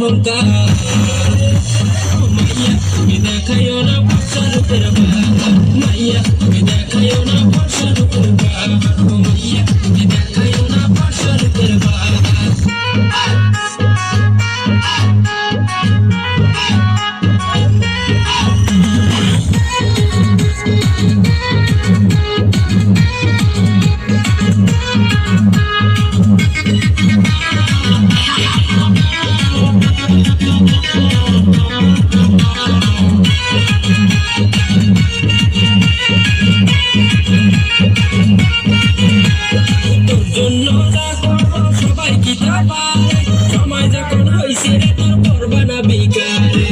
অহংকার মাইয়া তুমি দেখাইও না বর্ষার উপর মাইয়া তুমি দেখাইও না বর্ষার উপর মাইয়া তুমি দেখাইও না বর্ষার উপর তোর জন্য যা করবো সবাই কি তা পারে সময় যখন হইছে রে তোর করবা না বিকারে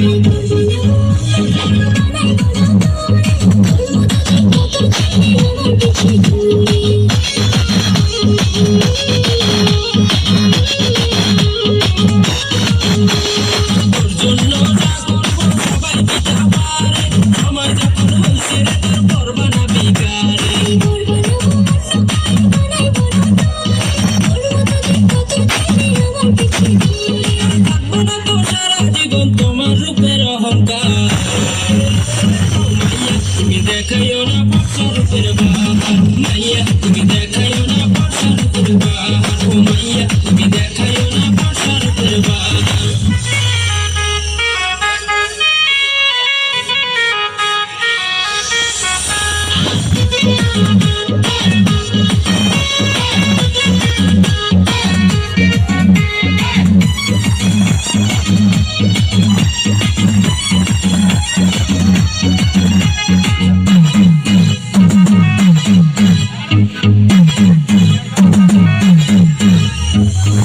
তোর জন্য যা করবো সবাই কি তা পারে সময় যখন হইছে রে তোর করবা না বিকারে থাকবো না তো সারা জীবন তোমার রূপের অহংকার মাইয়া তুমি দেখাইও না বর্ষার উপর মাইয়া তুমি দেখাইও না বর্ষার উপর মাইয়া তুমি দেখাইও না বর্ষার উপর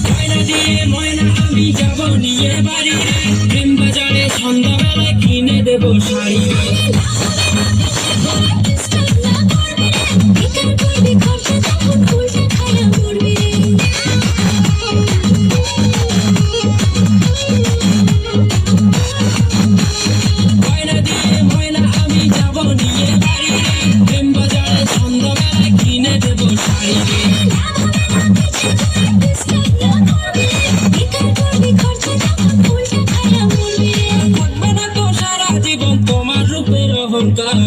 ময়না দিয়ে ময়না আমি যাব নিয়ে বাড়ি প্রেম বাজারে সন্ধ্যাবেলায় কিনে দেবো শাড়ি ময়না দিয়ে ময়না আমি যাব নিয়ে বাড়ি প্রেম বাজারে সন্ধ্যাবেলায় কিনে দেবো শাড়ি থাকবে না তো সারা জীবন তোমার রূপের অহংকার